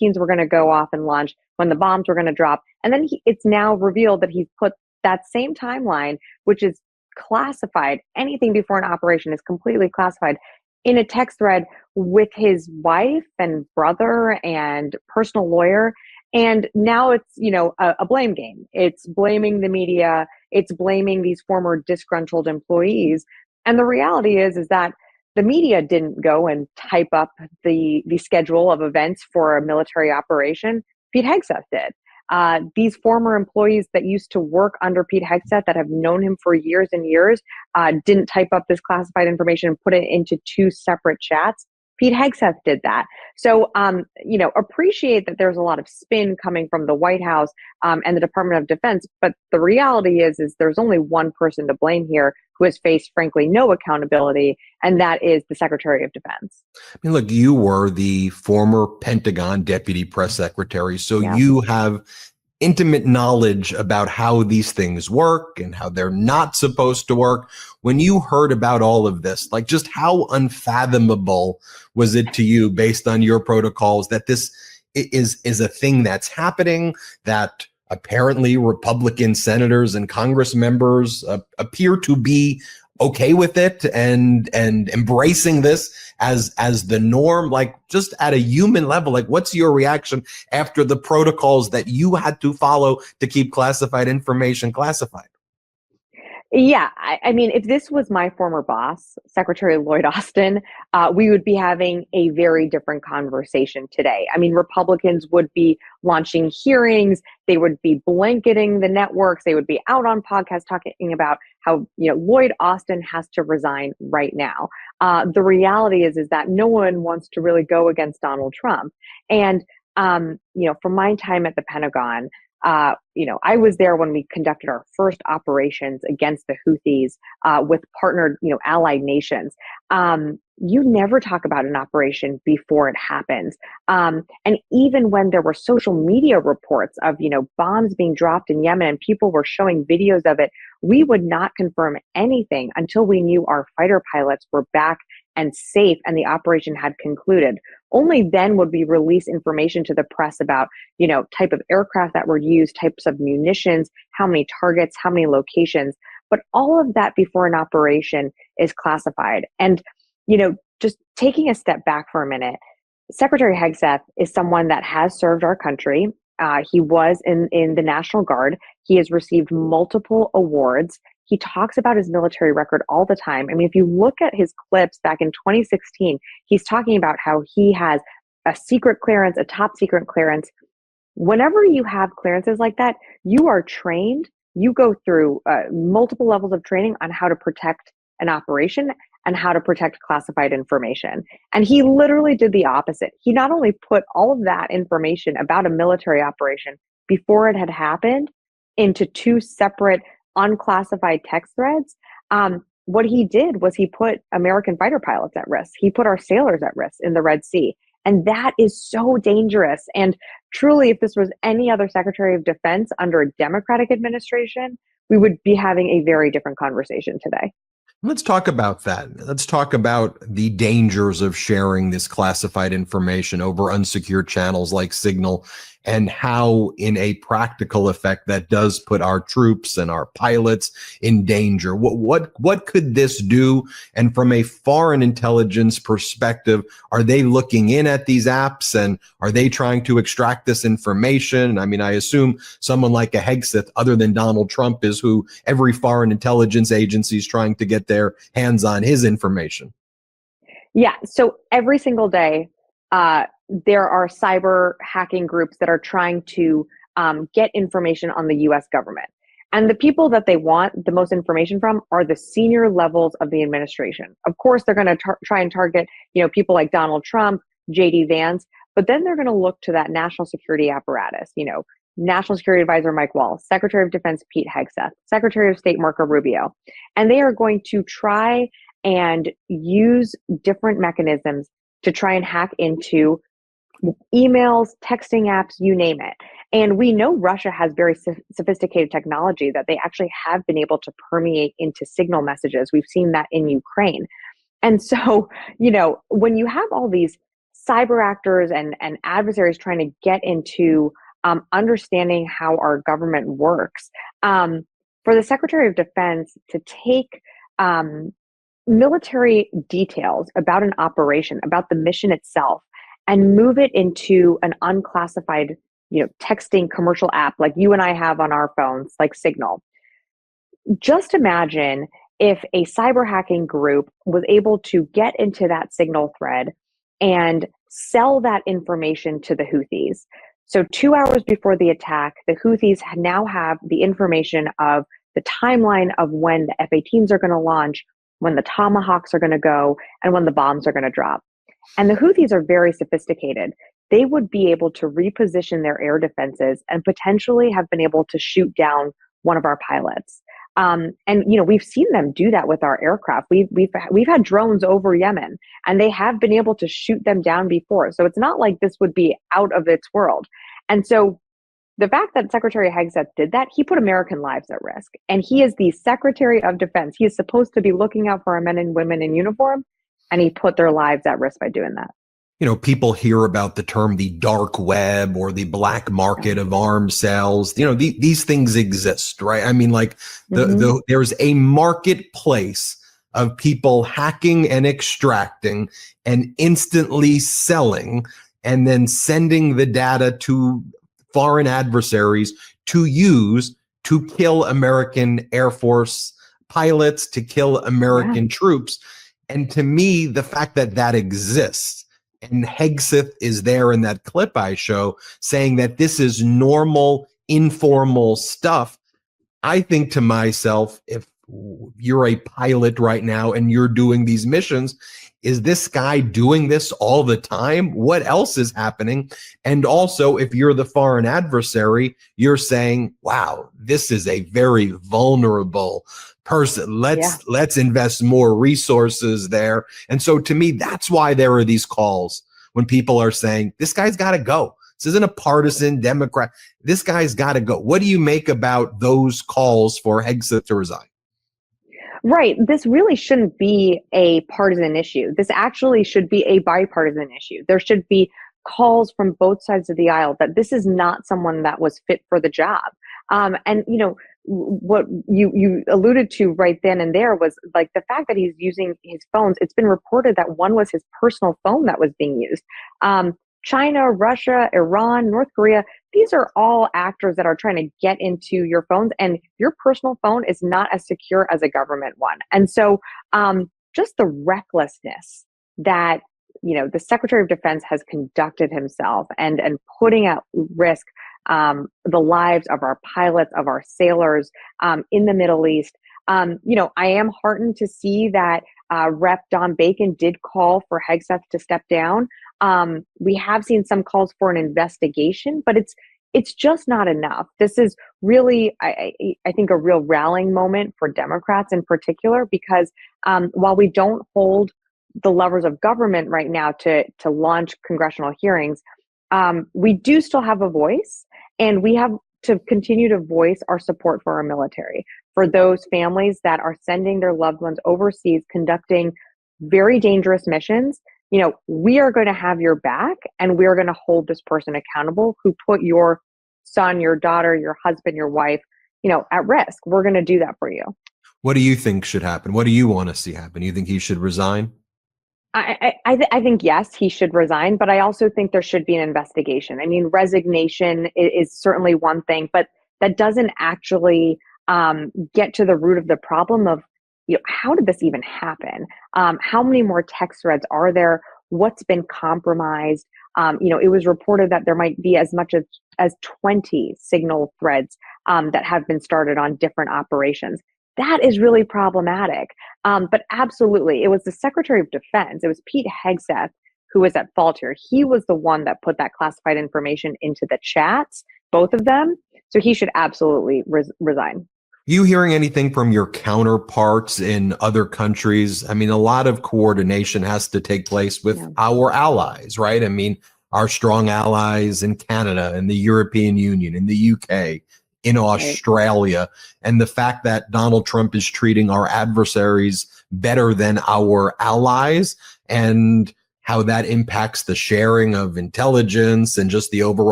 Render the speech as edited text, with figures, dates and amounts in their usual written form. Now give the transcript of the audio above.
F-16s were going to go off and launch, when the bombs were going to drop. And then it's now revealed that he's put that same timeline, which is classified. Anything before an operation is completely classified, in a text thread with his wife and brother and personal lawyer. And now it's, a blame game. It's blaming the media. It's blaming these former disgruntled employees. And the reality is that the media didn't go and type up the schedule of events for a military operation. Pete Hegseth did. These former employees that used to work under Pete Hegseth, that have known him for years and years, didn't type up this classified information and put it into two separate chats. Pete Hegseth did that. So, appreciate that there's a lot of spin coming from the White House and the Department of Defense. But the reality is there's only one person to blame here who has faced, frankly, no accountability, and that is the Secretary of Defense. I mean, look, you were the former Pentagon Deputy Press Secretary, so Yeah. you have intimate knowledge about how these things work and how they're not supposed to work. When you heard about all of this, like, just how unfathomable was it to you, based on your protocols, that this is a thing that's happening, that apparently Republican senators and Congress members appear to be okay with it and embracing this as the norm? Like, just at a human level, like, what's your reaction after the protocols that you had to follow to keep classified information classified? Yeah, I mean, if this was my former boss, Secretary Lloyd Austin, we would be having a very different conversation today. I mean, Republicans would be launching hearings. They would be blanketing the networks. They would be out on podcasts talking about how, Lloyd Austin has to resign right now. The reality is that no one wants to really go against Donald Trump. And, from my time at the Pentagon, I was there when we conducted our first operations against the Houthis with partnered, allied nations. You never talk about an operation before it happens. And even when there were social media reports of, bombs being dropped in Yemen and people were showing videos of it, we would not confirm anything until we knew our fighter pilots were back and safe and the operation had concluded. Only then would we release information to the press about, type of aircraft that were used, types of munitions, how many targets, how many locations. But all of that before an operation is classified. And, just taking a step back for a minute, Secretary Hegseth is someone that has served our country. He was in the National Guard. He has received multiple awards. He talks about his military record all the time. I mean, if you look at his clips back in 2016, he's talking about how he has a secret clearance, a top secret clearance. Whenever you have clearances like that, you are trained. You go through multiple levels of training on how to protect an operation and how to protect classified information. And he literally did the opposite. He not only put all of that information about a military operation before it had happened into two separate unclassified text threads. What he did was he put American fighter pilots at risk. He put our sailors at risk in the Red Sea. And that is so dangerous. And truly, if this was any other Secretary of Defense under a Democratic administration, we would be having a very different conversation today. Let's talk about that. Let's talk about the dangers of sharing this classified information over unsecured channels like Signal, and how, in a practical effect, that does put our troops and our pilots in danger. What could this do? And from a foreign intelligence perspective, are they looking in at these apps, and are they trying to extract this information? I mean, I assume someone like a Hegseth, other than Donald Trump, is who every foreign intelligence agency is trying to get their hands on his information. Yeah. So every single day, there are cyber hacking groups that are trying to get information on the US government. And the people that they want the most information from are the senior levels of the administration. Of course, they're going to try and target, people like Donald Trump, JD Vance, but then they're going to look to that national security apparatus, National Security Advisor Mike Waltz, Secretary of Defense Pete Hegseth, Secretary of State Marco Rubio. And they are going to try and use different mechanisms to try and hack into emails, texting apps, you name it. And we know Russia has very sophisticated technology that they actually have been able to permeate into Signal messages. We've seen that in Ukraine. And so, when you have all these cyber actors and adversaries trying to get into understanding how our government works. For the Secretary of Defense to take military details about an operation, about the mission itself, and move it into an unclassified, texting commercial app like you and I have on our phones, like Signal. Just imagine if a cyber hacking group was able to get into that Signal thread and sell that information to the Houthis. So 2 hours before the attack, the Houthis now have the information of the timeline of when the F-18s are going to launch, when the Tomahawks are going to go, and when the bombs are going to drop. And the Houthis are very sophisticated. They would be able to reposition their air defenses and potentially have been able to shoot down one of our pilots. And we've seen them do that with our aircraft. We've had drones over Yemen, and they have been able to shoot them down before. So it's not like this would be out of its world. And so the fact that Secretary Hegseth did that, he put American lives at risk. And he is the Secretary of Defense. He is supposed to be looking out for our men and women in uniform, and he put their lives at risk by doing that. People hear about the term the dark web or the black market of arms sales. These things exist, right? I mean, like there's a marketplace of people hacking and extracting and instantly selling and then sending the data to foreign adversaries to use to kill American Air Force pilots, to kill American troops. And to me, the fact that that exists, and Hegseth is there in that clip I show saying that this is normal, informal stuff. I think to myself, if you're a pilot right now and you're doing these missions, is this guy doing this all the time? What else is happening? And also, if you're the foreign adversary, you're saying, wow, this is a very vulnerable person. Let's invest more resources there. And so to me, that's why there are these calls when people are saying, this guy's got to go. This isn't a partisan Democrat. This guy's got to go. What do you make about those calls for Hegseth to resign? Right. This really shouldn't be a partisan issue. This actually should be a bipartisan issue. There should be calls from both sides of the aisle that this is not someone that was fit for the job. And what you alluded to right then and there was like the fact that he's using his phones. It's been reported that one was his personal phone that was being used. China, Russia, Iran, North Korea, these are all actors that are trying to get into your phones, and your personal phone is not as secure as a government one. And so just the recklessness that the Secretary of Defense has conducted himself and putting at risk the lives of our pilots, of our sailors in the Middle East. I am heartened to see that Rep. Don Bacon did call for Hegseth to step down. We have seen some calls for an investigation, but it's just not enough. This is really, I think, a real rallying moment for Democrats in particular, because while we don't hold the levers of government right now to launch congressional hearings, we do still have a voice, and we have to continue to voice our support for our military, for those families that are sending their loved ones overseas, conducting very dangerous missions. We are going to have your back, and we are going to hold this person accountable who put your son, your daughter, your husband, your wife, at risk. We're going to do that for you. What do you think should happen? What do you want to see happen? You think he should resign? I think, yes, he should resign, but I also think there should be an investigation. I mean, resignation is certainly one thing, but that doesn't actually get to the root of the problem of, how did this even happen? How many more text threads are there? What's been compromised? It was reported that there might be as much as 20 Signal threads that have been started on different operations. That is really problematic. But absolutely, it was the Secretary of Defense. It was Pete Hegseth who was at fault here. He was the one that put that classified information into the chats, both of them. So he should absolutely resign. You hearing anything from your counterparts in other countries? I mean, a lot of coordination has to take place with our allies, right? I mean, our strong allies in Canada, in the European Union, in the UK, in Australia. And the fact that Donald Trump is treating our adversaries better than our allies and how that impacts the sharing of intelligence and just the overall